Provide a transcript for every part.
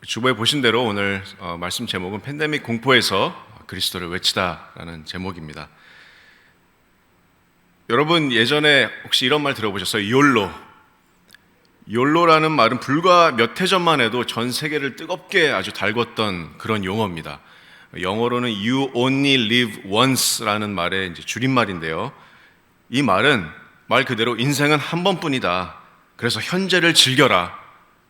주보에 보신 대로 오늘 말씀 제목은 팬데믹 공포에서 그리스도를 외치다라는 제목입니다. 여러분 예전에 혹시 이런 말 들어보셨어요? 욜로. 욜로라는 말은 불과 몇 해 전만 해도 전 세계를 뜨겁게 아주 달궜던 그런 용어입니다. 영어로는 You Only Live Once라는 말의 이제 줄임말인데요. 이 말은 말 그대로 인생은 한 번뿐이다. 그래서 현재를 즐겨라.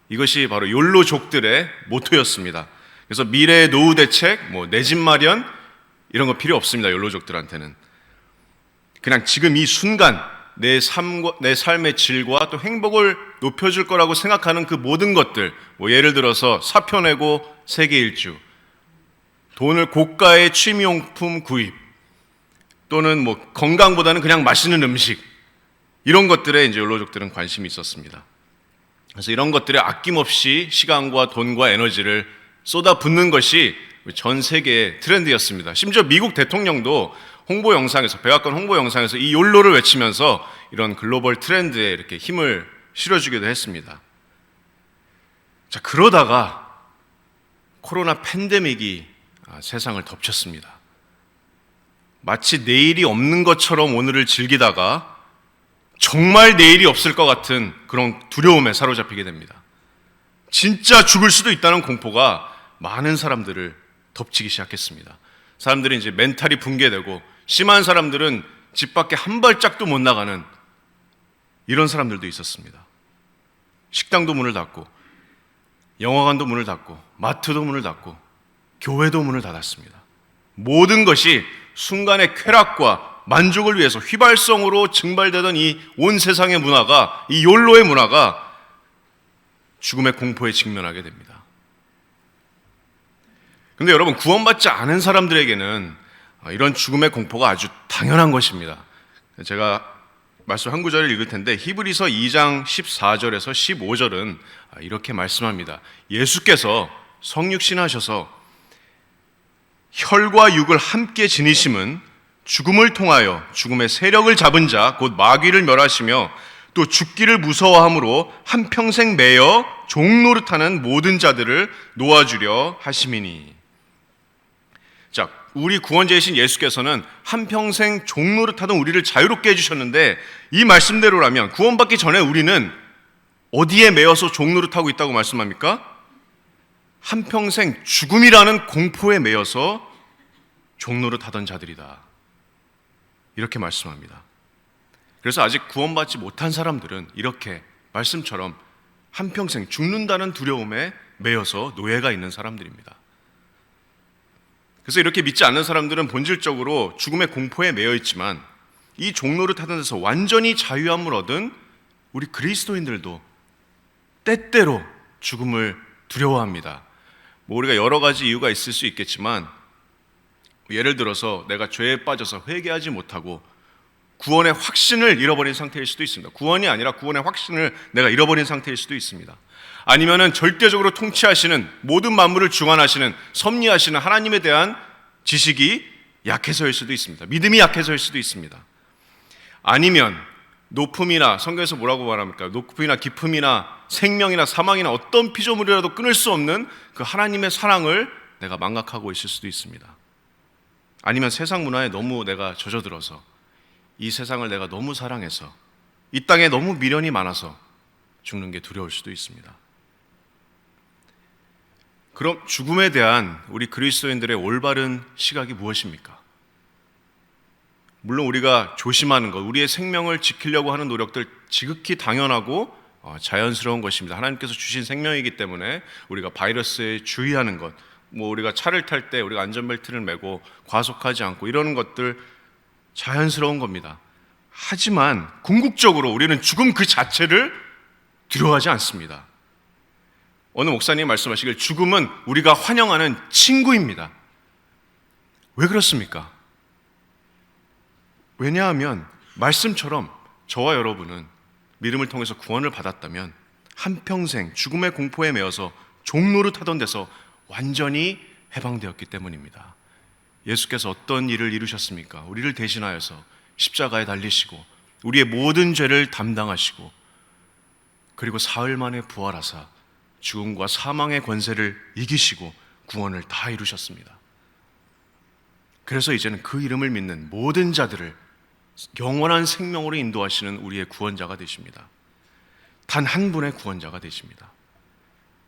이것이 바로 욜로족들의 모토였습니다. 그래서 미래의 노후 대책, 내 집 마련 이런 거 필요 없습니다. 욜로족들한테는 그냥 지금 이 순간 내 삶의 질과 또 행복을 높여줄 거라고 생각하는 그 모든 것들, 예를 들어서 사표 내고 세계 일주, 돈을 고가의 취미용품 구입, 또는 건강보다는 그냥 맛있는 음식, 이런 것들에 이제 욜로족들은 관심이 있었습니다. 그래서 이런 것들에 아낌없이 시간과 돈과 에너지를 쏟아붓는 것이 전 세계의 트렌드였습니다. 심지어 미국 대통령도 홍보 영상에서, 백악관 홍보 영상에서 이 욜로를 외치면서 이런 글로벌 트렌드에 이렇게 힘을 실어주기도 했습니다. 자, 그러다가 코로나 팬데믹이 세상을 덮쳤습니다. 마치 내일이 없는 것처럼 오늘을 즐기다가 정말 내일이 없을 것 같은 그런 두려움에 사로잡히게 됩니다. 진짜 죽을 수도 있다는 공포가 많은 사람들을 덮치기 시작했습니다. 사람들이 이제 멘탈이 붕괴되고, 심한 사람들은 집 밖에 한 발짝도 못 나가는 이런 사람들도 있었습니다. 식당도 문을 닫고, 영화관도 문을 닫고, 마트도 문을 닫고, 교회도 문을 닫았습니다. 모든 것이 순간의 쾌락과 만족을 위해서 휘발성으로 증발되던 이 온 세상의 문화가, 이 욜로의 문화가 죽음의 공포에 직면하게 됩니다. 그런데 여러분, 구원받지 않은 사람들에게는 이런 죽음의 공포가 아주 당연한 것입니다. 제가 말씀 한 구절을 읽을 텐데, 히브리서 2장 14절에서 15절은 이렇게 말씀합니다. 예수께서 성육신 하셔서 혈과 육을 함께 지니심은 죽음을 통하여 죽음의 세력을 잡은 자, 곧 마귀를 멸하시며 또 죽기를 무서워함으로 한평생 매여 종노릇하는 모든 자들을 놓아주려 하심이니. 자, 우리 구원자이신 예수께서는 한평생 종노릇하던 우리를 자유롭게 해주셨는데, 이 말씀대로라면 구원받기 전에 우리는 어디에 매여서 종노릇하고 있다고 말씀합니까? 한평생 죽음이라는 공포에 매여서 종노릇하던 자들이다, 이렇게 말씀합니다. 그래서 아직 구원받지 못한 사람들은 이렇게 말씀처럼 한평생 죽는다는 두려움에 매여서 노예가 있는 사람들입니다. 그래서 이렇게 믿지 않는 사람들은 본질적으로 죽음의 공포에 매여 있지만, 이 종노릇하던 데서 완전히 자유함을 얻은 우리 그리스도인들도 때때로 죽음을 두려워합니다. 우리가 여러 가지 이유가 있을 수 있겠지만, 예를 들어서 내가 죄에 빠져서 회개하지 못하고 구원의 확신을 잃어버린 상태일 수도 있습니다. 구원이 아니라 구원의 확신을 내가 잃어버린 상태일 수도 있습니다. 아니면은 절대적으로 통치하시는, 모든 만물을 주관하시는, 섭리하시는 하나님에 대한 지식이 약해서일 수도 있습니다. 믿음이 약해서일 수도 있습니다. 아니면 높음이나, 성경에서 뭐라고 말합니까? 높음이나 깊음이나 생명이나 사망이나 어떤 피조물이라도 끊을 수 없는 그 하나님의 사랑을 내가 망각하고 있을 수도 있습니다. 아니면 세상 문화에 너무 내가 젖어들어서, 이 세상을 내가 너무 사랑해서, 이 땅에 너무 미련이 많아서 죽는 게 두려울 수도 있습니다. 그럼 죽음에 대한 우리 그리스도인들의 올바른 시각이 무엇입니까? 물론 우리가 조심하는 것, 우리의 생명을 지키려고 하는 노력들 지극히 당연하고 자연스러운 것입니다. 하나님께서 주신 생명이기 때문에 우리가 바이러스에 주의하는 것, 우리가 차를 탈 때 우리가 안전벨트를 매고 과속하지 않고 이러는 것들 자연스러운 겁니다. 하지만 궁극적으로 우리는 죽음 그 자체를 두려워하지 않습니다. 어느 목사님이 말씀하시길 죽음은 우리가 환영하는 친구입니다. 왜 그렇습니까? 왜냐하면 말씀처럼 저와 여러분은 믿음을 통해서 구원을 받았다면 한평생 죽음의 공포에 매여서 종노릇하던 데서 완전히 해방되었기 때문입니다. 예수께서 어떤 일을 이루셨습니까? 우리를 대신하여서 십자가에 달리시고 우리의 모든 죄를 담당하시고, 그리고 사흘 만에 부활하사 죽음과 사망의 권세를 이기시고 구원을 다 이루셨습니다. 그래서 이제는 그 이름을 믿는 모든 자들을 영원한 생명으로 인도하시는 우리의 구원자가 되십니다. 단 한 분의 구원자가 되십니다.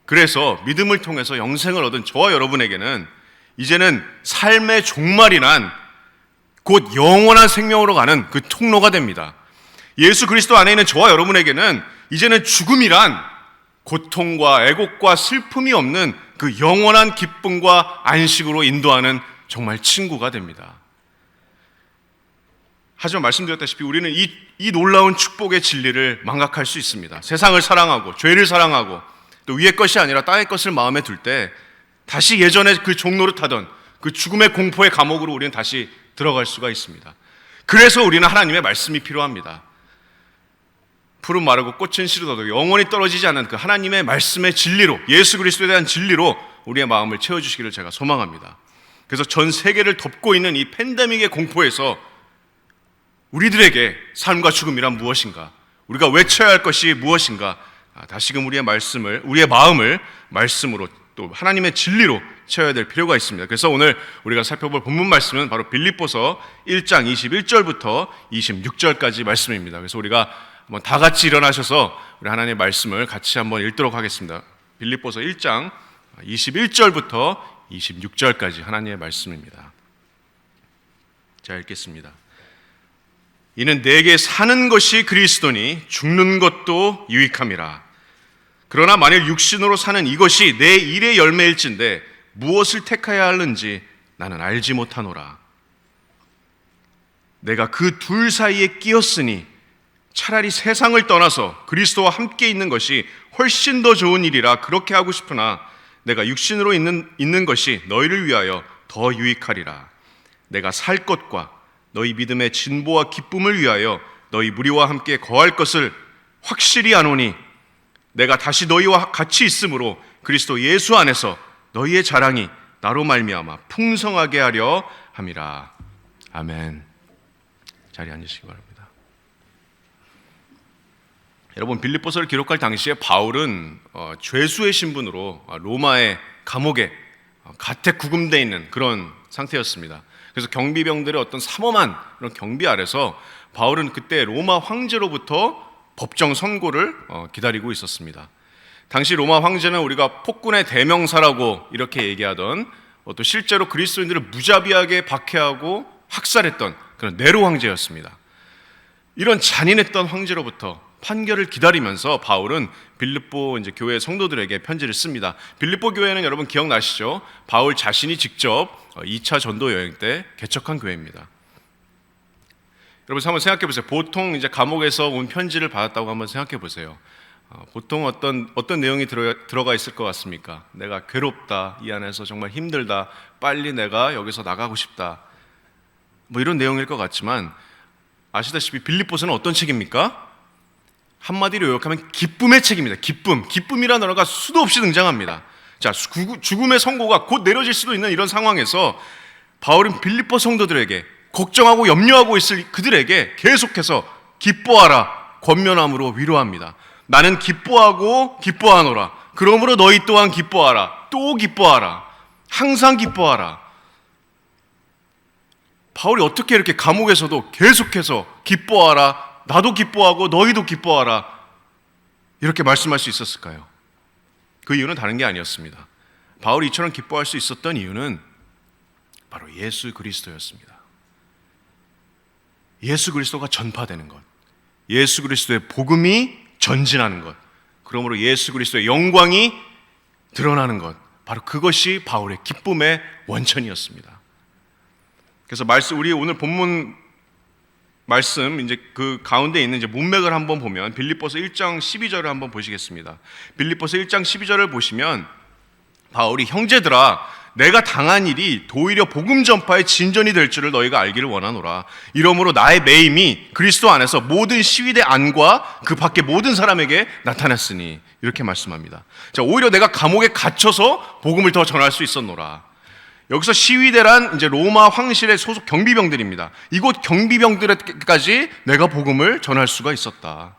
그래서 믿음을 통해서 영생을 얻은 저와 여러분에게는 이제는 삶의 종말이 난 곧 영원한 생명으로 가는 그 통로가 됩니다. 예수 그리스도 안에 있는 저와 여러분에게는 이제는 죽음이란 고통과 애곡과 슬픔이 없는 그 영원한 기쁨과 안식으로 인도하는 정말 친구가 됩니다. 하지만 말씀드렸다시피 우리는 이 놀라운 축복의 진리를 망각할 수 있습니다. 세상을 사랑하고 죄를 사랑하고 또 위의 것이 아니라 땅의 것을 마음에 둘 때 다시 예전에 그 종노릇하던 그 죽음의 공포의 감옥으로 우리는 다시 들어갈 수가 있습니다. 그래서 우리는 하나님의 말씀이 필요합니다. 푸른 마르고 꽃은 시들어도 영원히 떨어지지 않는 그 하나님의 말씀의 진리로, 예수 그리스도에 대한 진리로 우리의 마음을 채워주시기를 제가 소망합니다. 그래서 전 세계를 덮고 있는 이 팬데믹의 공포에서 우리들에게 삶과 죽음이란 무엇인가, 우리가 외쳐야 할 것이 무엇인가, 다시금 우리의 마음을 말씀으로 또 하나님의 진리로 채워야 될 필요가 있습니다. 그래서 오늘 우리가 살펴볼 본문 말씀은 바로 빌립보서 1장 21절부터 26절까지 말씀입니다. 그래서 우리가 한번 다 같이 일어나셔서 우리 하나님의 말씀을 같이 한번 읽도록 하겠습니다. 빌립보서 1장 21절부터 26절까지 하나님의 말씀입니다. 자, 읽겠습니다. 이는 내게 사는 것이 그리스도니 죽는 것도 유익함이라. 그러나 만일 육신으로 사는 이것이 내 일의 열매일진데 무엇을 택하여야 하는지 나는 알지 못하노라. 내가 그 둘 사이에 끼었으니 차라리 세상을 떠나서 그리스도와 함께 있는 것이 훨씬 더 좋은 일이라 그렇게 하고 싶으나 내가 육신으로 있는 것이 너희를 위하여 더 유익하리라. 내가 살 것과 너희 믿음의 진보와 기쁨을 위하여 너희 무리와 함께 거할 것을 확실히 아노니 내가 다시 너희와 같이 있으므로 그리스도 예수 안에서 너희의 자랑이 나로 말미암아 풍성하게 하려 함이라. 아멘. 자리에 앉으시기 바랍니다. 여러분, 빌립보서를 기록할 당시에 바울은 죄수의 신분으로 로마의 감옥에 가택 구금되어 있는 그런 상태였습니다. 그래서 경비병들의 어떤 삼엄한 그런 경비 아래서 바울은 그때 로마 황제로부터 법정 선고를 기다리고 있었습니다. 당시 로마 황제는 우리가 폭군의 대명사라고 이렇게 얘기하던 또 실제로 그리스도인들을 무자비하게 박해하고 학살했던 그런 네로 황제였습니다. 이런 잔인했던 황제로부터 판결을 기다리면서 바울은 빌립보 교회 성도들에게 편지를 씁니다. 빌립보 교회는 여러분 기억나시죠? 바울 자신이 직접 2차 전도 여행 때 개척한 교회입니다. 여러분 한번 생각해 보세요. 보통 감옥에서 온 편지를 받았다고 한번 생각해 보세요. 보통 어떤 내용이 들어가 있을 것 같습니까? 내가 괴롭다, 이 안에서 정말 힘들다, 빨리 내가 여기서 나가고 싶다, 뭐 이런 내용일 것 같지만 아시다시피 빌립보서는 어떤 책입니까? 한마디로 요약하면 기쁨의 책입니다. 기쁨이라는 단어가 수도 없이 등장합니다. 자, 죽음의 선고가 곧 내려질 수도 있는 이런 상황에서 바울은 빌립보 성도들에게, 걱정하고 염려하고 있을 그들에게 계속해서 기뻐하라, 권면함으로 위로합니다. 나는 기뻐하고 기뻐하노라. 그러므로 너희 또한 기뻐하라. 또 기뻐하라. 항상 기뻐하라. 바울이 어떻게 이렇게 감옥에서도 계속해서 기뻐하라, 나도 기뻐하고 너희도 기뻐하라, 이렇게 말씀할 수 있었을까요? 그 이유는 다른 게 아니었습니다. 바울이 이처럼 기뻐할 수 있었던 이유는 바로 예수 그리스도였습니다. 예수 그리스도가 전파되는 것, 예수 그리스도의 복음이 전진하는 것, 그러므로 예수 그리스도의 영광이 드러나는 것, 바로 그것이 바울의 기쁨의 원천이었습니다. 그래서 우리 오늘 본문 말씀 그 가운데 있는 문맥을 한번 보면 빌립보서 1장 12절을 한번 보시겠습니다. 빌립보서 1장 12절을 보시면 바울이 형제들아 내가 당한 일이 도리어 복음 전파의 진전이 될 줄을 너희가 알기를 원하노라. 이러므로 나의 매임이 그리스도 안에서 모든 시위대 안과 그 밖에 모든 사람에게 나타났으니, 이렇게 말씀합니다. 자, 오히려 내가 감옥에 갇혀서 복음을 더 전할 수 있었노라. 여기서 시위대란 로마 황실의 소속 경비병들입니다. 이곳 경비병들에게까지 내가 복음을 전할 수가 있었다.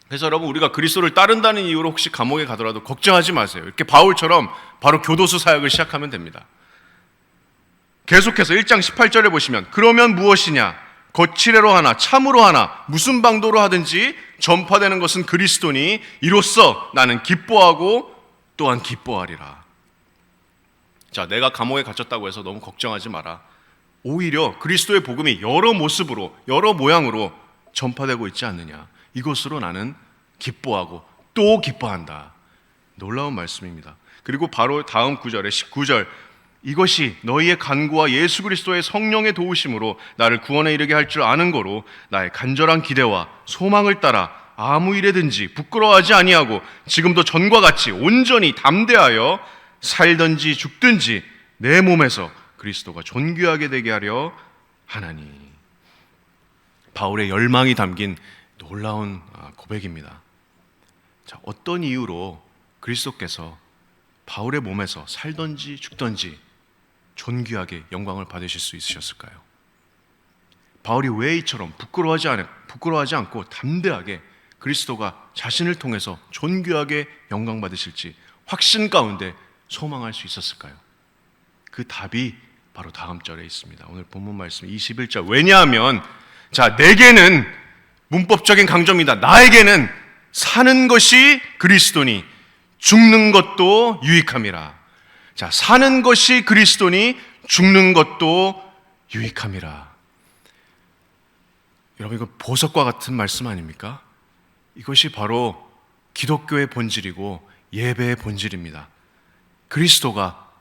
그래서 여러분, 우리가 그리스도를 따른다는 이유로 혹시 감옥에 가더라도 걱정하지 마세요. 이렇게 바울처럼 바로 교도소 사역을 시작하면 됩니다. 계속해서 1장 18절에 보시면, 그러면 무엇이냐? 거칠애로 하나 참으로 하나 무슨 방도로 하든지 전파되는 것은 그리스도니 이로써 나는 기뻐하고 또한 기뻐하리라. 자, 내가 감옥에 갇혔다고 해서 너무 걱정하지 마라. 오히려 그리스도의 복음이 여러 모습으로, 여러 모양으로 전파되고 있지 않느냐. 이것으로 나는 기뻐하고 또 기뻐한다. 놀라운 말씀입니다. 그리고 바로 다음 구절에 19절, 이것이 너희의 간구와 예수 그리스도의 성령의 도우심으로 나를 구원에 이르게 할 줄 아는 거로 나의 간절한 기대와 소망을 따라 아무 일에든지 부끄러워하지 아니하고 지금도 전과 같이 온전히 담대하여 살든지 죽든지 내 몸에서 그리스도가 존귀하게 되게 하려 하나니. 바울의 열망이 담긴 놀라운 고백입니다. 자, 어떤 이유로 그리스도께서 바울의 몸에서 살든지 죽든지 존귀하게 영광을 받으실 수 있으셨을까요? 바울이 왜 이처럼 부끄러워하지 않고 담대하게 그리스도가 자신을 통해서 존귀하게 영광 받으실지 확신 가운데 소망할 수 있었을까요? 그 답이 바로 다음 절에 있습니다. 오늘 본문 말씀 21절. 왜냐하면 자, 내게는, 문법적인 강조입니다. 나에게는 사는 것이 그리스도니 죽는 것도 유익함이라. 자, 사는 것이 그리스도니 죽는 것도 유익함이라. 여러분, 이거 보석과 같은 말씀 아닙니까? 이것이 바로 기독교의 본질이고 예배의 본질입니다. 그리스도가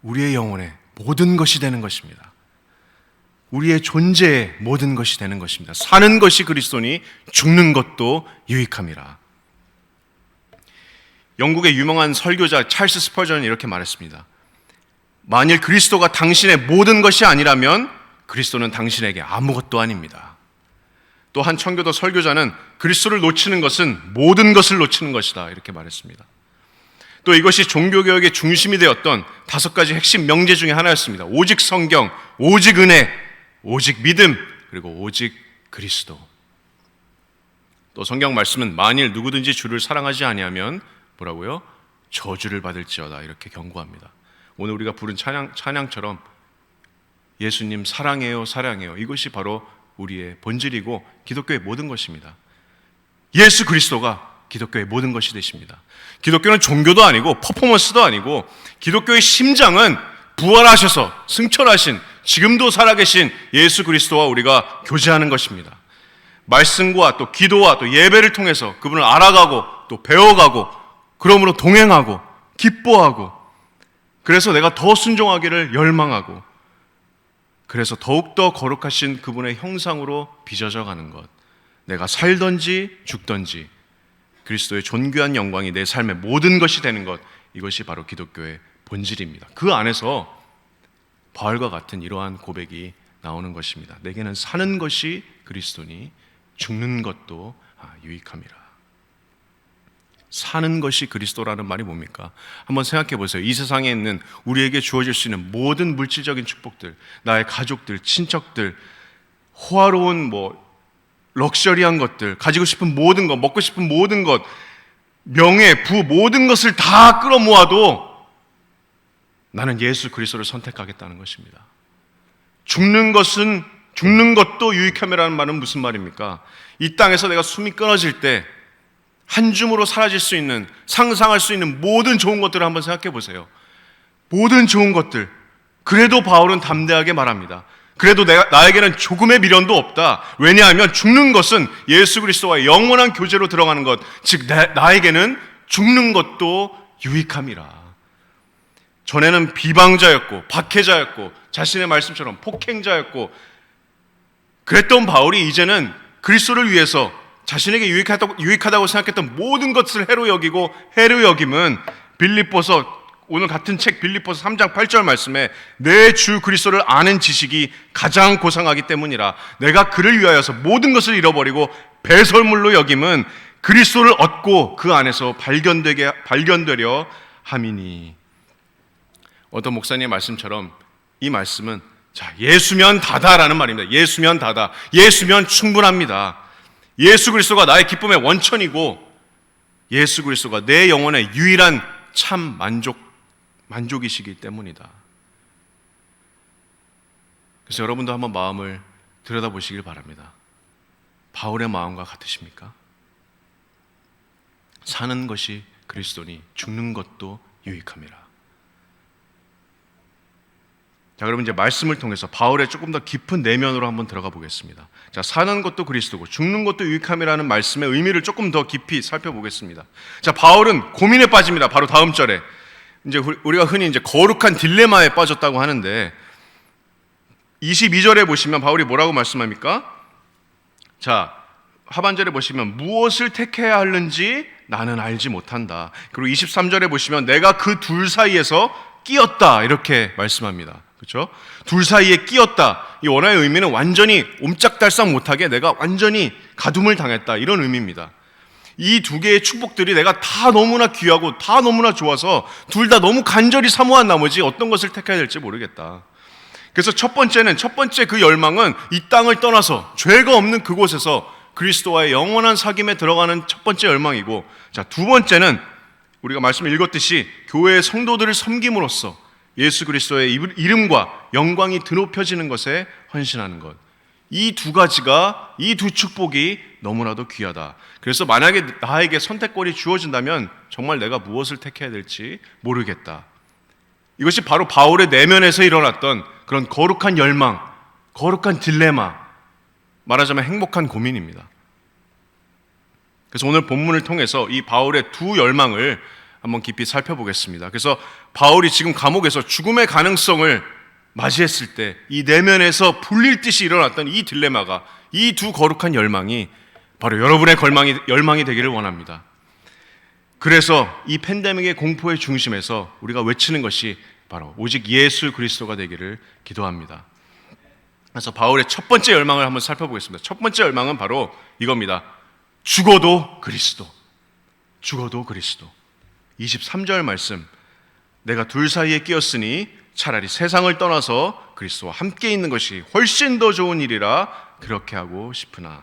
우리의 영혼의 모든 것이 되는 것입니다. 우리의 존재의 모든 것이 되는 것입니다. 사는 것이 그리스도니 죽는 것도 유익함이라. 영국의 유명한 설교자 찰스 스퍼전은 이렇게 말했습니다. 만일 그리스도가 당신의 모든 것이 아니라면 그리스도는 당신에게 아무것도 아닙니다. 또 한 청교도 설교자는 그리스도를 놓치는 것은 모든 것을 놓치는 것이다, 이렇게 말했습니다. 또 이것이 종교개혁의 중심이 되었던 5가지 핵심 명제 중에 하나였습니다. 오직 성경, 오직 은혜, 오직 믿음, 그리고 오직 그리스도. 또 성경 말씀은 만일 누구든지 주를 사랑하지 아니하면 뭐라고요? 저주를 받을지어다, 이렇게 경고합니다. 오늘 우리가 부른 찬양처럼 예수님 사랑해요, 사랑해요. 이것이 바로 우리의 본질이고 기독교의 모든 것입니다. 예수 그리스도가 기독교의 모든 것이 되십니다. 기독교는 종교도 아니고 퍼포먼스도 아니고 기독교의 심장은 부활하셔서 승천하신, 지금도 살아계신 예수 그리스도와 우리가 교제하는 것입니다. 말씀과 또 기도와 또 예배를 통해서 그분을 알아가고 또 배워가고 그러므로 동행하고 기뻐하고, 그래서 내가 더 순종하기를 열망하고, 그래서 더욱더 거룩하신 그분의 형상으로 빚어져 가는 것, 내가 살든지 죽든지 그리스도의 존귀한 영광이 내 삶의 모든 것이 되는 것, 이것이 바로 기독교의 본질입니다. 그 안에서 바울과 같은 이러한 고백이 나오는 것입니다. 내게는 사는 것이 그리스도니 죽는 것도 유익함이라. 사는 것이 그리스도라는 말이 뭡니까? 한번 생각해 보세요. 이 세상에 있는 우리에게 주어질 수 있는 모든 물질적인 축복들, 나의 가족들, 친척들, 호화로운 럭셔리한 것들, 가지고 싶은 모든 것, 먹고 싶은 모든 것, 명예, 부, 모든 것을 다 끌어모아도 나는 예수 그리스도를 선택하겠다는 것입니다. 죽는 것도 유익함이라는 말은 무슨 말입니까? 이 땅에서 내가 숨이 끊어질 때 한 줌으로 사라질 수 있는, 상상할 수 있는 모든 좋은 것들을 한번 생각해 보세요. 모든 좋은 것들. 그래도 바울은 담대하게 말합니다. 그래도 나에게는 조금의 미련도 없다. 왜냐하면 죽는 것은 예수 그리스도와 영원한 교제로 들어가는 것, 즉 나에게는 죽는 것도 유익함이라. 전에는 비방자였고 박해자였고 자신의 말씀처럼 폭행자였고 그랬던 바울이 이제는 그리스도를 위해서 자신에게 유익하다고 생각했던 모든 것을 해로 여기고, 해로 여김은 빌립보서, 오늘 같은 책 빌립보서 3장 8절 말씀에 내 주 그리스도를 아는 지식이 가장 고상하기 때문이라. 내가 그를 위하여서 모든 것을 잃어버리고 배설물로 여김은 그리스도를 얻고 그 안에서 발견되려 함이니. 어떤 목사님의 말씀처럼 이 말씀은 예수면 다다라는 말입니다. 예수면 다다. 예수면 충분합니다. 예수 그리스도가 나의 기쁨의 원천이고 예수 그리스도가 내 영혼의 유일한 참 만족이시기 때문이다. 그래서 여러분도 한번 마음을 들여다보시길 바랍니다. 바울의 마음과 같으십니까? 사는 것이 그리스도니 죽는 것도 유익함이라. 자, 그러면 이제 말씀을 통해서 바울의 조금 더 깊은 내면으로 한번 들어가 보겠습니다. 자, 사는 것도 그리스도고 죽는 것도 유익함이라는 말씀의 의미를 조금 더 깊이 살펴보겠습니다. 자, 바울은 고민에 빠집니다. 바로 다음 절에 이제 우리가 흔히 이제 거룩한 딜레마에 빠졌다고 하는데 22절에 보시면 바울이 뭐라고 말씀합니까? 자, 하반절에 보시면 무엇을 택해야 하는지 나는 알지 못한다. 그리고 23절에 보시면 내가 그 둘 사이에서 끼었다 이렇게 말씀합니다. 그렇죠? 둘 사이에 끼었다. 이 원어의 의미는 완전히 옴짝달싹 못하게 내가 완전히 가둠을 당했다 이런 의미입니다. 이 두 개의 축복들이 내가 다 너무나 귀하고 다 너무나 좋아서 둘 다 너무 간절히 사모한 나머지 어떤 것을 택해야 될지 모르겠다. 그래서 첫 번째 그 열망은 이 땅을 떠나서 죄가 없는 그곳에서 그리스도와의 영원한 사귐에 들어가는 첫 번째 열망이고, 자, 두 번째는 우리가 말씀을 읽었듯이 교회의 성도들을 섬김으로써 예수 그리스도의 이름과 영광이 드높여지는 것에 헌신하는 것. 이 두 가지가, 이 두 축복이 너무나도 귀하다. 그래서 만약에 나에게 선택권이 주어진다면 정말 내가 무엇을 택해야 될지 모르겠다. 이것이 바로 바울의 내면에서 일어났던 그런 거룩한 열망, 거룩한 딜레마, 말하자면 행복한 고민입니다. 그래서 오늘 본문을 통해서 이 바울의 두 열망을 한번 깊이 살펴보겠습니다. 그래서 바울이 지금 감옥에서 죽음의 가능성을 맞이했을 때 이 내면에서 불릴 듯이 일어났던 이 딜레마가, 이 두 거룩한 열망이 바로 여러분의 열망이 되기를 원합니다. 그래서 이 팬데믹의 공포의 중심에서 우리가 외치는 것이 바로 오직 예수 그리스도가 되기를 기도합니다. 그래서 바울의 첫 번째 열망을 한번 살펴보겠습니다. 첫 번째 열망은 바로 이겁니다. 죽어도 그리스도. 죽어도 그리스도. 23절 말씀. 내가 둘 사이에 끼었으니 차라리 세상을 떠나서 그리스도와 함께 있는 것이 훨씬 더 좋은 일이라 그렇게 하고 싶으나.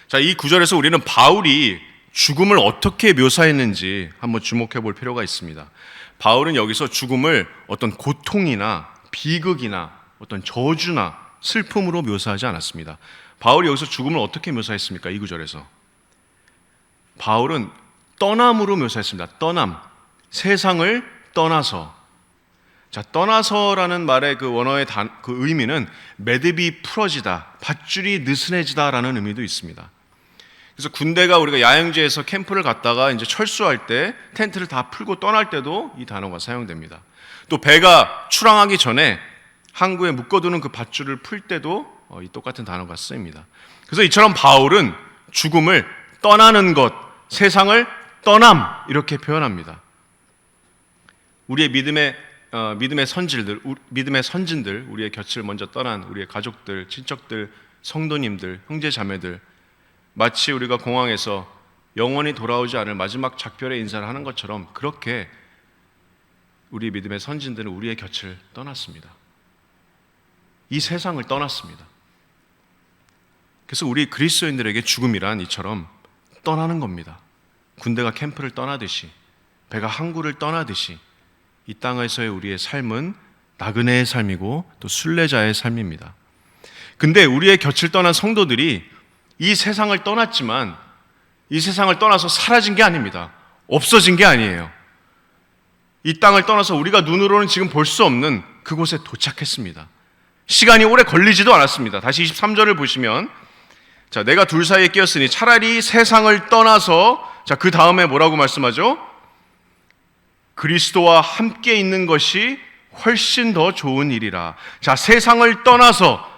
자, 이 구절에서 우리는 바울이 죽음을 어떻게 묘사했는지 한번 주목해 볼 필요가 있습니다. 바울은 여기서 죽음을 어떤 고통이나 비극이나 어떤 저주나 슬픔으로 묘사하지 않았습니다. 바울이 여기서 죽음을 어떻게 묘사했습니까? 이 구절에서 바울은 떠남으로 묘사했습니다. 떠남, 세상을 떠나서. 자, 떠나서라는 말의 그 원어의 그 의미는 매듭이 풀어지다, 밧줄이 느슨해지다라는 의미도 있습니다. 그래서 군대가 우리가 야영지에서 캠프를 갔다가 이제 철수할 때 텐트를 다 풀고 떠날 때도 이 단어가 사용됩니다. 또 배가 출항하기 전에 항구에 묶어두는 그 밧줄을 풀 때도 이 똑같은 단어가 쓰입니다. 그래서 이처럼 바울은 죽음을 떠나는 것, 세상을 떠남 이렇게 표현합니다. 우리의 믿음의 선진들, 우리의 곁을 먼저 떠난 우리의 가족들, 친척들, 성도님들, 형제 자매들, 마치 우리가 공항에서 영원히 돌아오지 않을 마지막 작별의 인사를 하는 것처럼 그렇게 우리 믿음의 선진들은 우리의 곁을 떠났습니다. 이 세상을 떠났습니다. 그래서 우리 그리스도인들에게 죽음이란 이처럼 떠나는 겁니다. 군대가 캠프를 떠나듯이, 배가 항구를 떠나듯이 이 땅에서의 우리의 삶은 나그네의 삶이고 또 순례자의 삶입니다. 근데 우리의 곁을 떠난 성도들이 이 세상을 떠났지만 이 세상을 떠나서 사라진 게 아닙니다. 없어진 게 아니에요. 이 땅을 떠나서 우리가 눈으로는 지금 볼 수 없는 그곳에 도착했습니다. 시간이 오래 걸리지도 않았습니다. 다시 23절을 보시면, 자, 내가 둘 사이에 끼었으니 차라리 세상을 떠나서, 자, 그 다음에 뭐라고 말씀하죠? 그리스도와 함께 있는 것이 훨씬 더 좋은 일이라. 자, 세상을 떠나서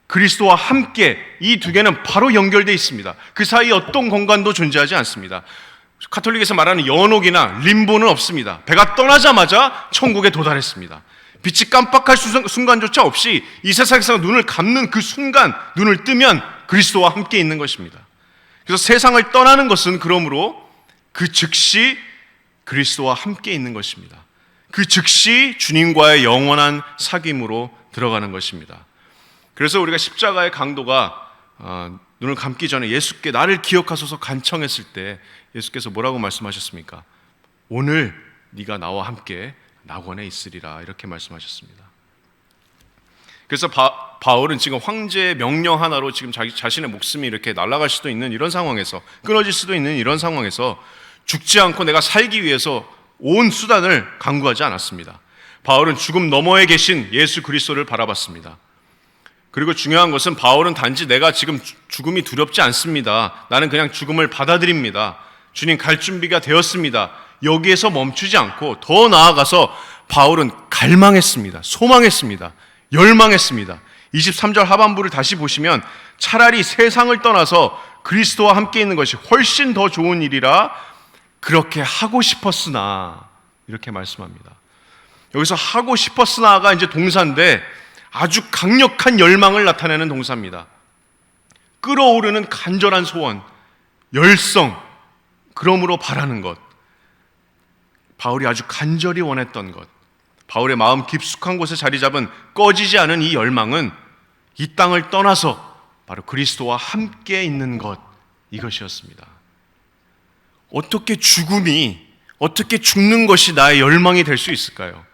그리스도와 함께, 이 두 개는 바로 연결되어 있습니다. 그 사이에 어떤 공간도 존재하지 않습니다. 카톨릭에서 말하는 연옥이나 림보는 없습니다. 배가 떠나자마자 천국에 도달했습니다. 빛이 깜빡할 순간조차 없이 이 세상에서 눈을 감는 그 순간, 눈을 뜨면 그리스도와 함께 있는 것입니다. 그래서 세상을 떠나는 것은 그러므로 그 즉시 그리스도와 함께 있는 것입니다. 그 즉시 주님과의 영원한 사귐으로 들어가는 것입니다. 그래서 우리가 십자가의 강도가 눈을 감기 전에 예수께 나를 기억하소서 간청했을 때 예수께서 뭐라고 말씀하셨습니까? 오늘 네가 나와 함께 낙원에 있으리라, 이렇게 말씀하셨습니다. 그래서 바울은 지금 황제의 명령 하나로 지금 자기 자신의 목숨이 이렇게 날아갈 수도 있는 이런 상황에서, 끊어질 수도 있는 이런 상황에서 죽지 않고 내가 살기 위해서 온 수단을 강구하지 않았습니다. 바울은 죽음 너머에 계신 예수 그리스도를 바라봤습니다. 그리고 중요한 것은 바울은 단지 내가 지금 죽음이 두렵지 않습니다, 나는 그냥 죽음을 받아들입니다, 주님 갈 준비가 되었습니다, 여기에서 멈추지 않고 더 나아가서 바울은 갈망했습니다. 소망했습니다. 열망했습니다. 23절 하반부를 다시 보시면 차라리 세상을 떠나서 그리스도와 함께 있는 것이 훨씬 더 좋은 일이라 그렇게 하고 싶었으나, 이렇게 말씀합니다. 여기서 하고 싶었으나가 이제 동사인데 아주 강력한 열망을 나타내는 동사입니다. 끓어오르는 간절한 소원, 열성, 그러므로 바라는 것, 바울이 아주 간절히 원했던 것, 바울의 마음 깊숙한 곳에 자리 잡은 꺼지지 않은 이 열망은 이 땅을 떠나서 바로 그리스도와 함께 있는 것, 이것이었습니다. 어떻게 죽는 것이 나의 열망이 될 수 있을까요?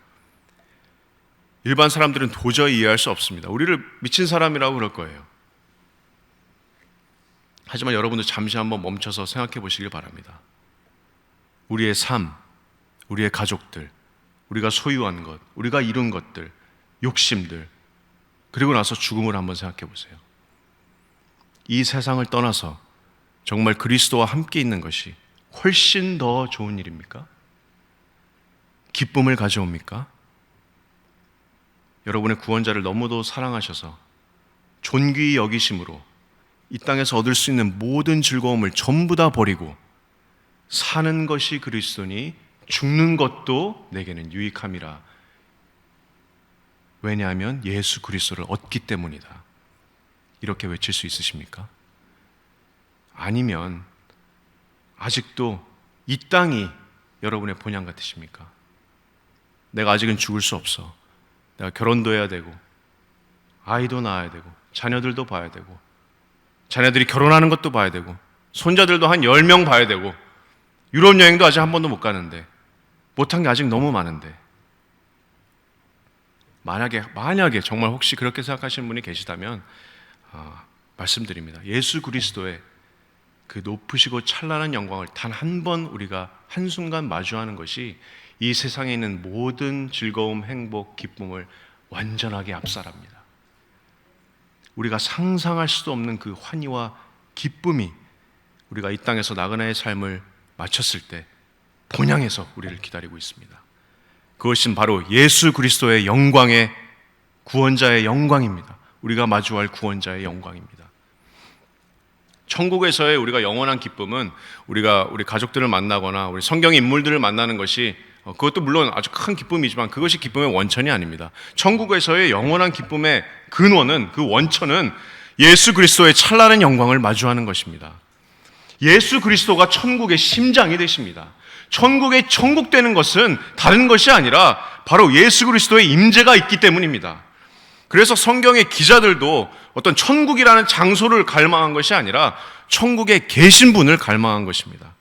일반 사람들은 도저히 이해할 수 없습니다. 우리를 미친 사람이라고 그럴 거예요. 하지만 여러분도 잠시 한번 멈춰서 생각해 보시길 바랍니다. 우리의 삶, 우리의 가족들, 우리가 소유한 것, 우리가 이룬 것들, 욕심들, 그리고 나서 죽음을 한번 생각해 보세요. 이 세상을 떠나서 정말 그리스도와 함께 있는 것이 훨씬 더 좋은 일입니까? 기쁨을 가져옵니까? 여러분의 구원자를 너무도 사랑하셔서 존귀히 여기심으로 이 땅에서 얻을 수 있는 모든 즐거움을 전부 다 버리고 사는 것이 그리스도니 죽는 것도 내게는 유익함이라. 왜냐하면 예수 그리스도를 얻기 때문이다. 이렇게 외칠 수 있으십니까? 아니면 아직도 이 땅이 여러분의 본향 같으십니까? 내가 아직은 죽을 수 없어. 내가 결혼도 해야 되고 아이도 낳아야 되고 자녀들도 봐야 되고 자녀들이 결혼하는 것도 봐야 되고 손자들도 한 10명 봐야 되고 유럽 여행도 아직 한 번도 못 가는데 못한 게 아직 너무 많은데, 만약에 정말 혹시 그렇게 생각하시는 분이 계시다면 말씀드립니다. 예수 그리스도의 그 높으시고 찬란한 영광을 단 한 번 우리가 한순간 마주하는 것이 이 세상에 있는 모든 즐거움, 행복, 기쁨을 완전하게 압살합니다. 우리가 상상할 수도 없는 그 환희와 기쁨이 우리가 이 땅에서 나그네의 삶을 마쳤을 때 본향에서 우리를 기다리고 있습니다. 그것은 바로 예수 그리스도의 영광의, 구원자의 영광입니다. 우리가 마주할 구원자의 영광입니다. 천국에서의 우리가 영원한 기쁨은 우리가 우리 가족들을 만나거나 우리 성경의 인물들을 만나는 것이, 그것도 물론 아주 큰 기쁨이지만 그것이 기쁨의 원천이 아닙니다. 천국에서의 영원한 기쁨의 근원은, 그 원천은 예수 그리스도의 찬란한 영광을 마주하는 것입니다. 예수 그리스도가 천국의 심장이 되십니다. 천국에 천국되는 것은 다른 것이 아니라 바로 예수 그리스도의 임재가 있기 때문입니다. 그래서 성경의 기자들도 어떤 천국이라는 장소를 갈망한 것이 아니라 천국에 계신 분을 갈망한 것입니다.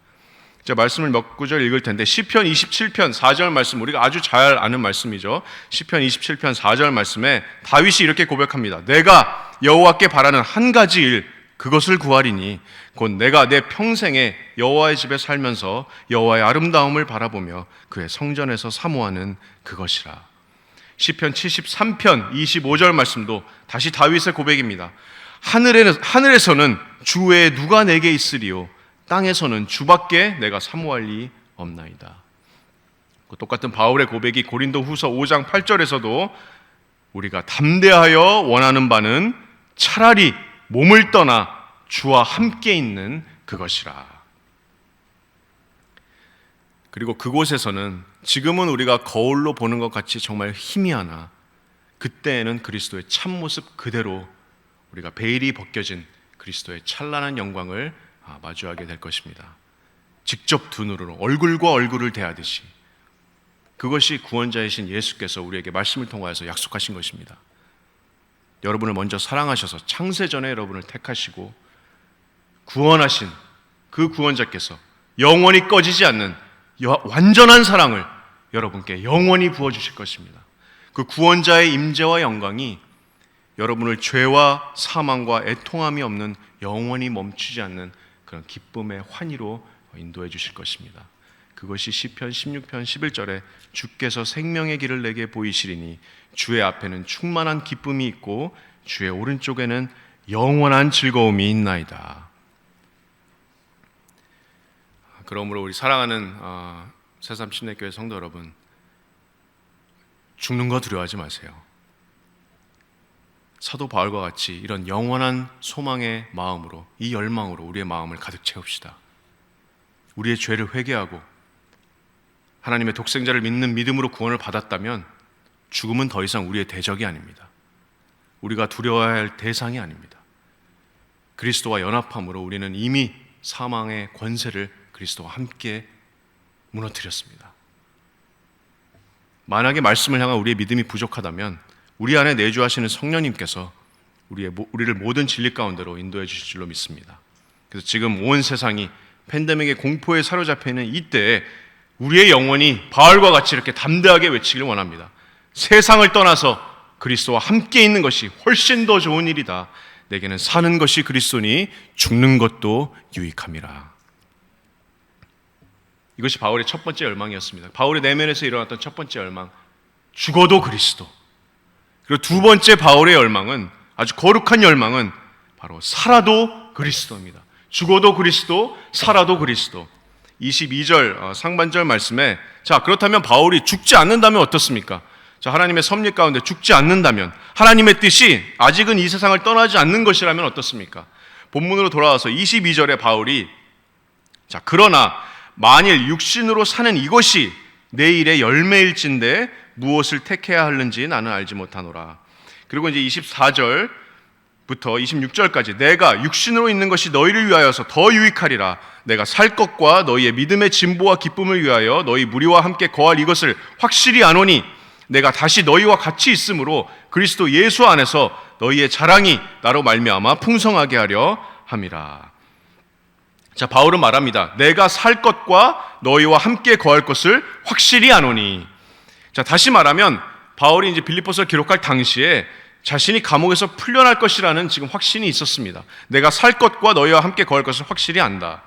제가 말씀을 몇 구절 읽을 텐데, 시편 27편 4절 말씀, 우리가 아주 잘 아는 말씀이죠. 시편 27편 4절 말씀에 다윗이 이렇게 고백합니다. 내가 여호와께 바라는 한 가지 일, 그것을 구하리니 곧 내가 내 평생에 여호와의 집에 살면서 여호와의 아름다움을 바라보며 그의 성전에서 사모하는 그것이라. 시편 73편 25절 말씀도 다시 다윗의 고백입니다. 하늘에서는 주 외에 누가 내게 있으리요, 땅에서는 주밖에 내가 사모할 리 없나이다. 똑같은 바울의 고백이 고린도후서 5장 8절에서도 우리가 담대하여 원하는 바는 차라리 몸을 떠나 주와 함께 있는 그것이라. 그리고 그곳에서는 지금은 우리가 거울로 보는 것 같이 정말 희미하나 그때에는 그리스도의 참모습 그대로 우리가 베일이 벗겨진 그리스도의 찬란한 영광을 마주하게 될 것입니다. 직접 두 눈으로 얼굴과 얼굴을 대하듯이. 그것이 구원자이신 예수께서 우리에게 말씀을 통하여서 약속하신 것입니다. 여러분을 먼저 사랑하셔서 창세전에 여러분을 택하시고 구원하신 그 구원자께서 영원히 꺼지지 않는 완전한 사랑을 여러분께 영원히 부어주실 것입니다. 그 구원자의 임재와 영광이 여러분을 죄와 사망과 애통함이 없는 영원히 멈추지 않는 그런 기쁨의 환희로 인도해 주실 것입니다. 그것이 시편 16편 11절에 주께서 생명의 길을 내게 보이시리니 주의 앞에는 충만한 기쁨이 있고 주의 오른쪽에는 영원한 즐거움이 있나이다. 그러므로 우리 사랑하는 새삼 침례교회 성도 여러분, 죽는 거 두려워하지 마세요. 사도 바울과 같이 이런 영원한 소망의 마음으로, 이 열망으로 우리의 마음을 가득 채웁시다. 우리의 죄를 회개하고 하나님의 독생자를 믿는 믿음으로 구원을 받았다면 죽음은 더 이상 우리의 대적이 아닙니다. 우리가 두려워해야 할 대상이 아닙니다. 그리스도와 연합함으로 우리는 이미 사망의 권세를 그리스도와 함께 무너뜨렸습니다. 만약에 말씀을 향한 우리의 믿음이 부족하다면 우리 안에 내주하시는 성령님께서 우리를 모든 진리 가운데로 인도해 주실 줄로 믿습니다. 그래서 지금 온 세상이 팬데믹의 공포에 사로잡혀 있는 이때에 우리의 영혼이 바울과 같이 이렇게 담대하게 외치기를 원합니다. 세상을 떠나서 그리스도와 함께 있는 것이 훨씬 더 좋은 일이다. 내게는 사는 것이 그리스도니 죽는 것도 유익함이라. 이것이 바울의 첫 번째 열망이었습니다. 바울의 내면에서 일어났던 첫 번째 열망, 죽어도 그리스도. 그리고 두 번째 바울의 열망은, 아주 거룩한 열망은 바로 살아도 그리스도입니다. 죽어도 그리스도, 살아도 그리스도. 22절 상반절 말씀에, 자, 그렇다면 바울이 죽지 않는다면 어떻습니까? 자, 하나님의 섭리 가운데 죽지 않는다면, 하나님의 뜻이 아직은 이 세상을 떠나지 않는 것이라면 어떻습니까? 본문으로 돌아와서 22절에 바울이, 자, 그러나 만일 육신으로 사는 이것이 내일의 열매일진데 무엇을 택해야 하는지 나는 알지 못하노라. 그리고 이제 24절부터 26절까지 내가 육신으로 있는 것이 너희를 위하여서 더 유익하리라. 내가 살 것과 너희의 믿음의 진보와 기쁨을 위하여 너희 무리와 함께 거할 이것을 확실히 아노니 내가 다시 너희와 같이 있으므로 그리스도 예수 안에서 너희의 자랑이 나로 말미암아 풍성하게 하려 함이라. 자, 바울은 말합니다. 내가 살 것과 너희와 함께 거할 것을 확실히 아노니. 자, 다시 말하면 바울이 이제 빌립보서를 기록할 당시에 자신이 감옥에서 풀려날 것이라는 지금 확신이 있었습니다. 내가 살 것과 너희와 함께 거할 것을 확실히 안다.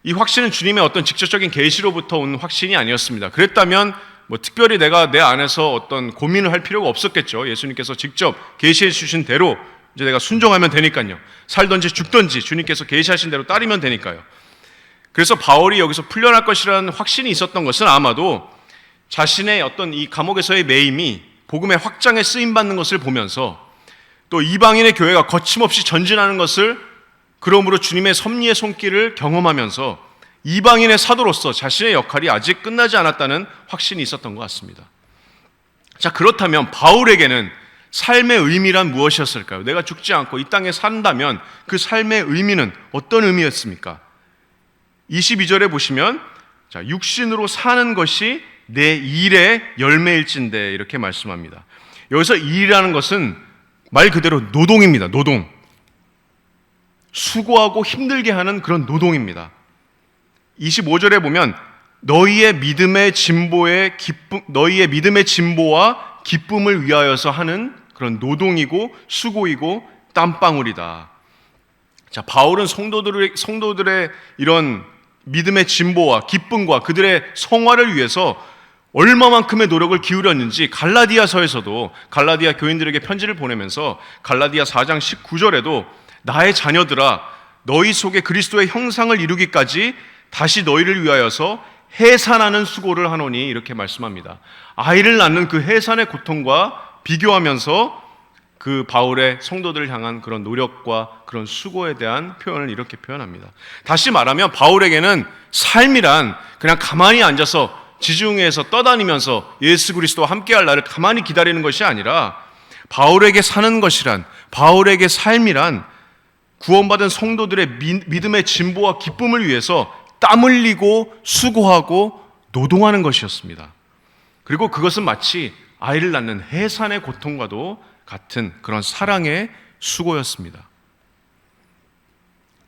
이 확신은 주님의 어떤 직접적인 계시로부터 온 확신이 아니었습니다. 그랬다면 뭐 특별히 내가 내 안에서 어떤 고민을 할 필요가 없었겠죠. 예수님께서 직접 계시해 주신 대로 이제 내가 순종하면 되니까요. 살든지 죽든지 주님께서 계시하신 대로 따르면 되니까요. 그래서 바울이 여기서 풀려날 것이라는 확신이 있었던 것은 아마도 자신의 어떤 이 감옥에서의 매임이 복음의 확장에 쓰임받는 것을 보면서 또 이방인의 교회가 거침없이 전진하는 것을, 그러므로 주님의 섭리의 손길을 경험하면서 이방인의 사도로서 자신의 역할이 아직 끝나지 않았다는 확신이 있었던 것 같습니다. 자, 그렇다면 바울에게는 삶의 의미란 무엇이었을까요? 내가 죽지 않고 이 땅에 산다면 그 삶의 의미는 어떤 의미였습니까? 22절에 보시면, 자, 육신으로 사는 것이 내 일의 열매일진데 이렇게 말씀합니다. 여기서 일이라는 것은 말 그대로 노동입니다. 노동. 수고하고 힘들게 하는 그런 노동입니다. 25절에 보면 너희의 믿음의 진보와 기쁨을 위하여서 하는 그런 노동이고 수고이고 땀방울이다. 자, 바울은 성도들의 이런 믿음의 진보와 기쁨과 그들의 성화를 위해서 얼마만큼의 노력을 기울였는지 갈라디아서에서도 갈라디아 교인들에게 편지를 보내면서 갈라디아 4장 19절에도 나의 자녀들아 너희 속에 그리스도의 형상을 이루기까지 다시 너희를 위하여서 해산하는 수고를 하노니 이렇게 말씀합니다. 아이를 낳는 그 해산의 고통과 비교하면서 그 바울의 성도들을 향한 그런 노력과 그런 수고에 대한 표현을 이렇게 표현합니다. 다시 말하면 바울에게는 삶이란 그냥 가만히 앉아서 지중해에서 떠다니면서 예수 그리스도와 함께할 날을 가만히 기다리는 것이 아니라 바울에게 사는 것이란, 바울에게 삶이란 구원받은 성도들의 믿음의 진보와 기쁨을 위해서 땀 흘리고 수고하고 노동하는 것이었습니다. 그리고 그것은 마치 아이를 낳는 해산의 고통과도 같은 그런 사랑의 수고였습니다.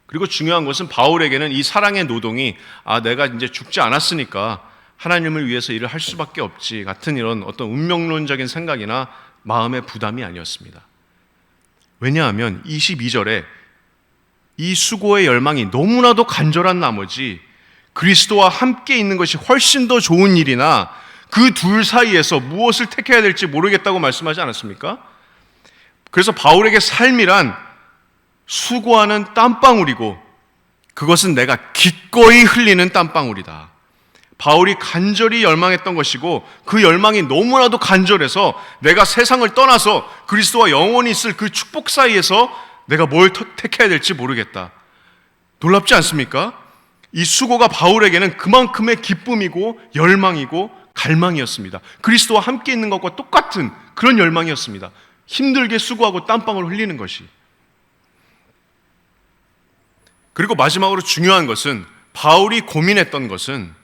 그리고 중요한 것은 바울에게는 이 사랑의 노동이 내가 이제 죽지 않았으니까 하나님을 위해서 일을 할 수밖에 없지 같은 이런 어떤 운명론적인 생각이나 마음의 부담이 아니었습니다. 왜냐하면 22절에 이 수고의 열망이 너무나도 간절한 나머지 그리스도와 함께 있는 것이 훨씬 더 좋은 일이나 그 둘 사이에서 무엇을 택해야 될지 모르겠다고 말씀하지 않았습니까? 그래서 바울에게 삶이란 수고하는 땀방울이고 그것은 내가 기꺼이 흘리는 땀방울이다. 바울이 간절히 열망했던 것이고 그 열망이 너무나도 간절해서 내가 세상을 떠나서 그리스도와 영원히 있을 그 축복 사이에서 내가 뭘 택해야 될지 모르겠다. 놀랍지 않습니까? 이 수고가 바울에게는 그만큼의 기쁨이고 열망이고 갈망이었습니다. 그리스도와 함께 있는 것과 똑같은 그런 열망이었습니다. 힘들게 수고하고 땀방울 흘리는 것이. 그리고 마지막으로 중요한 것은 바울이 고민했던 것은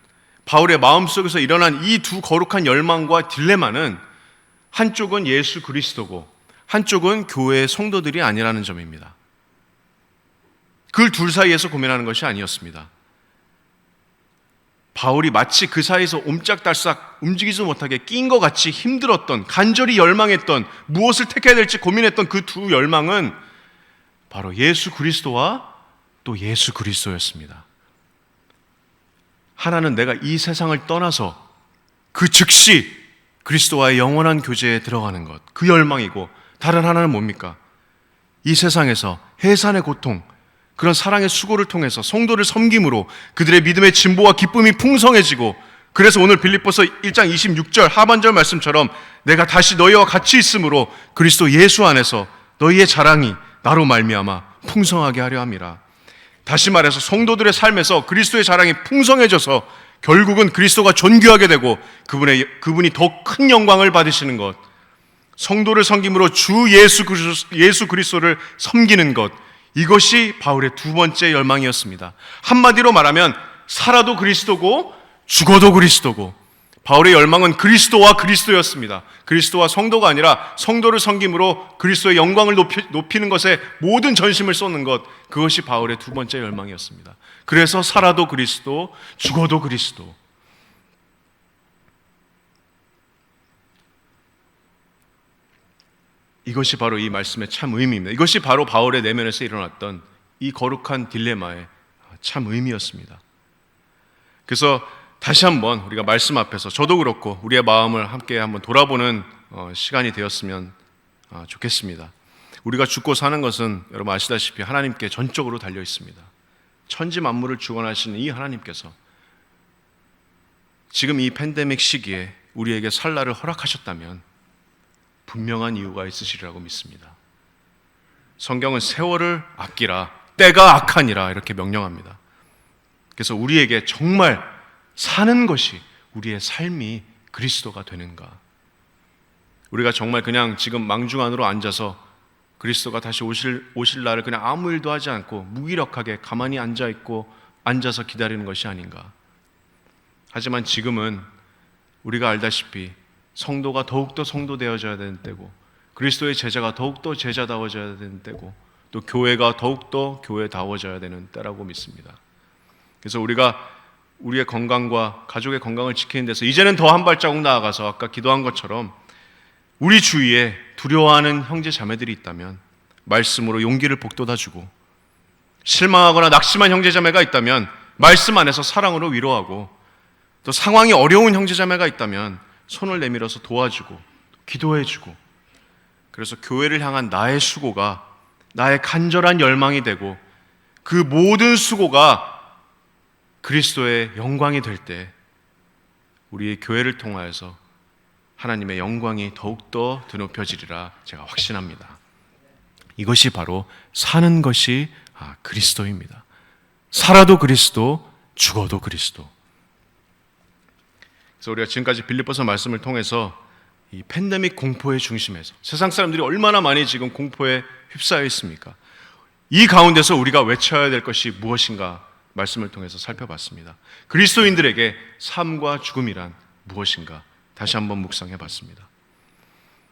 바울의 마음속에서 일어난 이 두 거룩한 열망과 딜레마는 한쪽은 예수 그리스도고 한쪽은 교회의 성도들이 아니라는 점입니다. 그 둘 사이에서 고민하는 것이 아니었습니다. 바울이 마치 그 사이에서 옴짝달싹 움직이지 못하게 낀 것 같이 힘들었던, 간절히 열망했던, 무엇을 택해야 될지 고민했던 그 두 열망은 바로 예수 그리스도와 또 예수 그리스도였습니다. 하나는 내가 이 세상을 떠나서 그 즉시 그리스도와의 영원한 교제에 들어가는 것, 그 열망이고, 다른 하나는 뭡니까? 이 세상에서 해산의 고통, 그런 사랑의 수고를 통해서 성도를 섬김으로 그들의 믿음의 진보와 기쁨이 풍성해지고, 그래서 오늘 빌립보서 1장 26절 하반절 말씀처럼 내가 다시 너희와 같이 있으므로 그리스도 예수 안에서 너희의 자랑이 나로 말미암아 풍성하게 하려 함이라. 다시 말해서 성도들의 삶에서 그리스도의 자랑이 풍성해져서 결국은 그리스도가 존귀하게 되고 그분이 더 큰 영광을 받으시는 것, 성도를 섬김으로 주 예수 그리스도를 섬기는 것, 이것이 바울의 두 번째 열망이었습니다. 한마디로 말하면 살아도 그리스도고 죽어도 그리스도고, 바울의 열망은 그리스도와 그리스도였습니다. 그리스도와 성도가 아니라 성도를 섬김으로 그리스도의 영광을 높이는 것에 모든 전심을 쏟는 것, 그것이 바울의 두 번째 열망이었습니다. 그래서 살아도 그리스도, 죽어도 그리스도. 이것이 바로 이 말씀의 참 의미입니다. 이것이 바로 바울의 내면에서 일어났던 이 거룩한 딜레마의 참 의미였습니다. 그래서 다시 한번 우리가 말씀 앞에서 저도 그렇고 우리의 마음을 함께 한번 돌아보는 시간이 되었으면 좋겠습니다. 우리가 죽고 사는 것은 여러분 아시다시피 하나님께 전적으로 달려 있습니다. 천지 만물을 주관하시는 이 하나님께서 지금 이 팬데믹 시기에 우리에게 살 날을 허락하셨다면 분명한 이유가 있으시리라고 믿습니다. 성경은 세월을 아끼라, 때가 악하니라 이렇게 명령합니다. 그래서 우리에게 정말 사는 것이, 우리의 삶이 그리스도가 되는가? 우리가 정말 그냥 지금 망중 안으로 앉아서 그리스도가 다시 오실 날을 그냥 아무 일도 하지 않고 무기력하게 가만히 앉아서 기다리는 것이 아닌가? 하지만 지금은 우리가 알다시피 성도가 더욱더 성도 되어져야 되는 때고, 그리스도의 제자가 더욱더 제자다워져야 되는 때고, 또 교회가 더욱더 교회다워져야 되는 때라고 믿습니다. 그래서 우리가 우리의 건강과 가족의 건강을 지키는 데서 이제는 더 한 발자국 나아가서 아까 기도한 것처럼 우리 주위에 두려워하는 형제 자매들이 있다면 말씀으로 용기를 북돋아주고, 실망하거나 낙심한 형제 자매가 있다면 말씀 안에서 사랑으로 위로하고, 또 상황이 어려운 형제 자매가 있다면 손을 내밀어서 도와주고 기도해주고, 그래서 교회를 향한 나의 수고가 나의 간절한 열망이 되고 그 모든 수고가 그리스도의 영광이 될 때 우리의 교회를 통하여서 하나님의 영광이 더욱더 드높여지리라 제가 확신합니다. 이것이 바로 사는 것이 그리스도입니다. 살아도 그리스도, 죽어도 그리스도. 그래서 우리가 지금까지 빌립보서 말씀을 통해서 이 팬데믹 공포의 중심에서 세상 사람들이 얼마나 많이 지금 공포에 휩싸여 있습니까? 이 가운데서 우리가 외쳐야 될 것이 무엇인가 말씀을 통해서 살펴봤습니다. 그리스도인들에게 삶과 죽음이란 무엇인가 다시 한번 묵상해 봤습니다.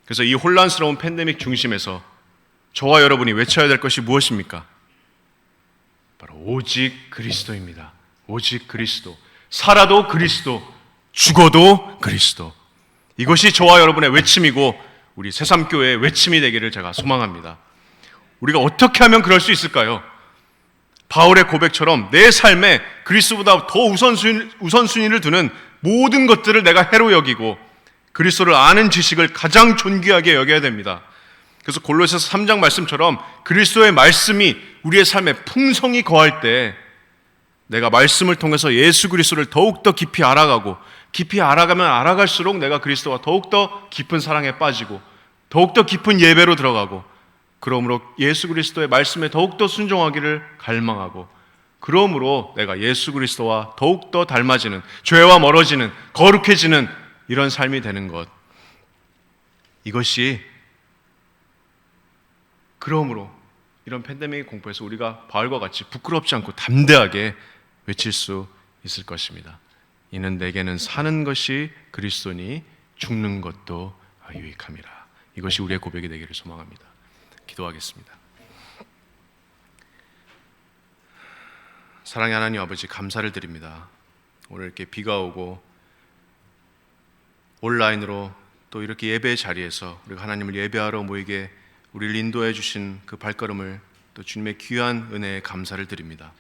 그래서 이 혼란스러운 팬데믹 중심에서 저와 여러분이 외쳐야 될 것이 무엇입니까? 바로 오직 그리스도입니다. 오직 그리스도. 살아도 그리스도, 죽어도 그리스도. 이것이 저와 여러분의 외침이고 우리 새삼교회의 외침이 되기를 제가 소망합니다. 우리가 어떻게 하면 그럴 수 있을까요? 바울의 고백처럼 내 삶에 그리스도보다 더 우선순위를 두는 모든 것들을 내가 해로 여기고 그리스도를 아는 지식을 가장 존귀하게 여겨야 됩니다. 그래서 골로새서 3장 말씀처럼 그리스도의 말씀이 우리의 삶에 풍성히 거할 때 내가 말씀을 통해서 예수 그리스도를 더욱더 깊이 알아가고 깊이 알아가면 알아갈수록 내가 그리스도와 더욱더 깊은 사랑에 빠지고 더욱더 깊은 예배로 들어가고 그러므로 예수 그리스도의 말씀에 더욱더 순종하기를 갈망하고 그러므로 내가 예수 그리스도와 더욱더 닮아지는 죄와 멀어지는 거룩해지는 이런 삶이 되는 것. 이것이 그러므로 이런 팬데믹 공포에서 우리가 바울과 같이 부끄럽지 않고 담대하게 외칠 수 있을 것입니다. 이는 내게는 사는 것이 그리스도니 죽는 것도 유익함이라. 이것이 우리의 고백이 되기를 소망합니다. 기도하겠습니다. 사랑의 하나님 아버지, 감사를 드립니다. 오늘 이렇게 비가 오고 온라인으로 또 이렇게 예배의 자리에서 우리가 하나님을 예배하러 모이게 우리를 인도해 주신 그 발걸음을 또 주님의 귀한 은혜에 감사를 드립니다.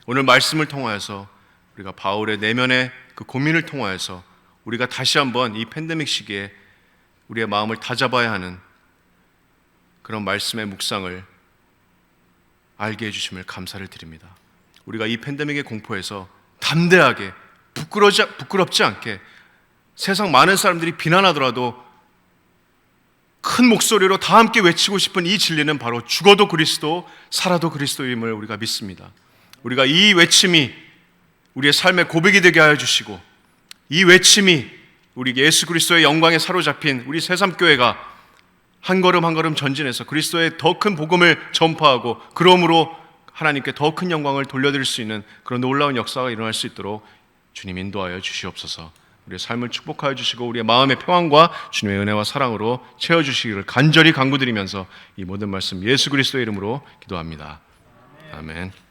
오늘 말씀을 통하여서 우리가 바울의 내면의 그 고민을 통하여서 우리가 다시 한번 이 팬데믹 시기에 우리의 마음을 다잡아야 하는 그런 말씀의 묵상을 알게 해주심을 감사를 드립니다. 우리가 이 팬데믹의 공포에서 담대하게 부끄럽지 않게 세상 많은 사람들이 비난하더라도 큰 목소리로 다 함께 외치고 싶은 이 진리는 바로 죽어도 그리스도, 살아도 그리스도임을 우리가 믿습니다. 우리가 이 외침이 우리의 삶의 고백이 되게 하여 주시고 이 외침이 우리 예수 그리스도의 영광에 사로잡힌 우리 새삼교회가 한 걸음 한 걸음 전진해서 그리스도의 더 큰 복음을 전파하고 그러므로 하나님께 더 큰 영광을 돌려드릴 수 있는 그런 놀라운 역사가 일어날 수 있도록 주님 인도하여 주시옵소서. 우리의 삶을 축복하여 주시고 우리의 마음의 평안과 주님의 은혜와 사랑으로 채워주시기를 간절히 간구드리면서 이 모든 말씀 예수 그리스도의 이름으로 기도합니다. 아멘.